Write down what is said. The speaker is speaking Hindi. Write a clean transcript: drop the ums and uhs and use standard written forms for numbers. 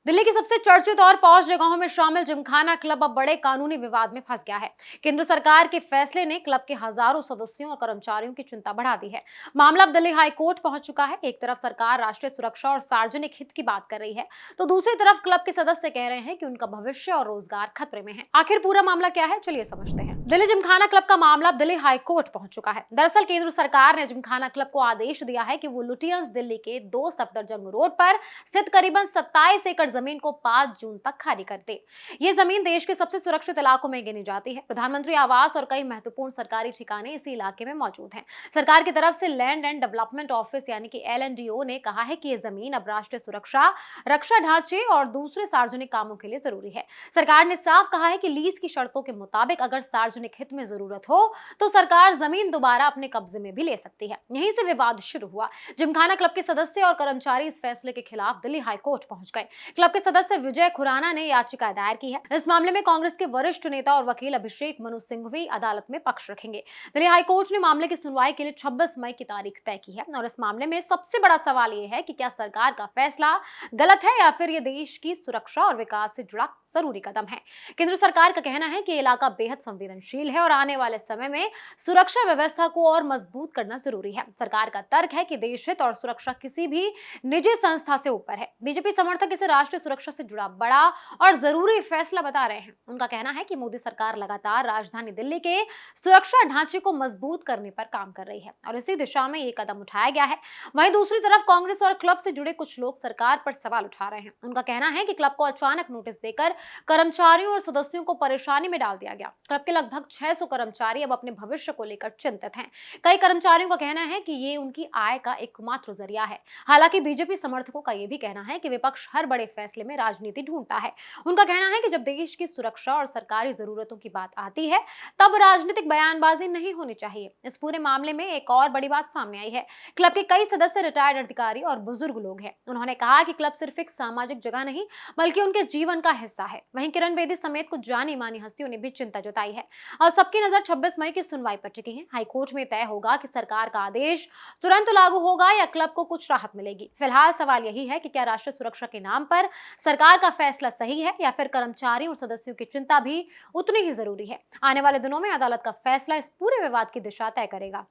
दिल्ली की सबसे चर्चित और पॉश जगहों में शामिल जिमखाना क्लब अब बड़े कानूनी विवाद में फंस गया है। केंद्र सरकार के फैसले ने क्लब के हजारों सदस्यों और कर्मचारियों की चिंता बढ़ा दी है। मामला अब दिल्ली हाई कोर्ट पहुंच चुका है। एक तरफ सरकार राष्ट्रीय सुरक्षा और सार्वजनिक हित की बात कर रही है, तो दूसरी तरफ क्लब के सदस्य कह रहे हैं कि उनका भविष्य और रोजगार खतरे में है। आखिर पूरा मामला क्या है, चलिए समझते हैं। दिल्ली जिमखाना क्लब का मामला अब दिल्ली हाई कोर्ट पहुंच चुका है। दरअसल केंद्र सरकार ने जिमखाना क्लब को आदेश दिया है कि वो लुटियंस दिल्ली के 2 सफदरजंग रोड पर स्थित करीबन 27 एकड़ जमीन को 5 जून तक खाली कर दे। ये जमीन देश के सबसे सुरक्षित इलाकों में गिनी जाती है। प्रधानमंत्री आवास और कई महत्वपूर्ण सरकारी ठिकाने इसी इलाके में मौजूद हैं। सरकार की तरफ से लैंड एंड डेवलपमेंट ऑफिस यानी कि LNDO ने कहा है कि ये जमीन अब राष्ट्रीय सुरक्षा, रक्षा ढांचे और दूसरे सार्वजनिक कामों के लिए जरूरी है। सरकार ने साफ कहा है कि लीज की शर्तों के मुताबिक अगर सार्वजनिक हित में जरूरत हो तो सरकार जमीन दोबारा अपने कब्जे में भी ले सकती है। यहीं से विवाद शुरू हुआ। जिमखाना क्लब के सदस्य और कर्मचारी इस फैसले के खिलाफ दिल्ली हाईकोर्ट पहुंच गए। क्लब के सदस्य विजय खुराना ने याचिका दायर की है। इस मामले में कांग्रेस के वरिष्ठ नेता और वकील अभिषेक मनु सिंघवी अदालत में पक्ष रखेंगे। दिल्ली हाईकोर्ट ने मामले की सुनवाई के लिए 26 मई की तारीख तय की है और इस मामले में सबसे बड़ा सवाल यह है कि क्या सरकार का फैसला गलत है या फिर यह देश की सुरक्षा और विकास से जुड़ा जरूरी कदम है। केंद्र सरकार का कहना है कि ये इलाका बेहद संवेदनशील है और आने वाले समय में सुरक्षा व्यवस्था को और मजबूत करना जरूरी है। सरकार का तर्क है कि देश हित और सुरक्षा किसी भी निजी संस्था से ऊपर है। बीजेपी समर्थक इसे राष्ट्रीय सुरक्षा से जुड़ा बड़ा और जरूरी फैसला बता रहे हैं। उनका कहना है कि मोदी सरकार लगातार राजधानी दिल्ली के सुरक्षा ढांचे को मजबूत करने पर काम कर रही है और इसी दिशा में ये कदम उठाया गया है। वहीं दूसरी तरफ कांग्रेस और क्लब से जुड़े कुछ लोग सरकार पर सवाल उठा रहे हैं। उनका कहना है कि क्लब को अचानक नोटिस देकर कर्मचारियों और सदस्यों को परेशानी में डाल दिया गया। क्लब के लगभग 600 कर्मचारी अब अपने भविष्य को लेकर चिंतित हैं। कई कर्मचारियों का कहना है कि ये उनकी आय का एकमात्र जरिया है। हालांकि बीजेपी समर्थकों का यह भी कहना है कि विपक्ष हर बड़े फैसले में राजनीति ढूंढता है। उनका कहना है कि जब देश की सुरक्षा और सरकारी जरूरतों की बात आती है तब राजनीतिक बयानबाजी नहीं होनी चाहिए। इस पूरे मामले में एक और बड़ी बात सामने आई है। क्लब के कई सदस्य रिटायर्ड अधिकारी और बुजुर्ग लोग हैं। उन्होंने कहा कि क्लब सिर्फ एक सामाजिक जगह नहीं बल्कि उनके जीवन का हिस्सा है। वहीं किरण बेदी समेत कुछ जानी मानी हस्तियों ने भी चिंता जताई है और सबकी नजर 26 मई की सुनवाई पर टिकी है। हाईकोर्ट में तय होगा कि सरकार का आदेश तुरंत लागू होगा या क्लब को कुछ राहत मिलेगी। फिलहाल सवाल यही है कि क्या राष्ट्रीय सुरक्षा के नाम पर सरकार का फैसला सही है या फिर कर्मचारियों और सदस्यों की चिंता भी उतनी ही जरूरी है। आने वाले दिनों में अदालत का फैसला इस पूरे विवाद की दिशा तय करेगा।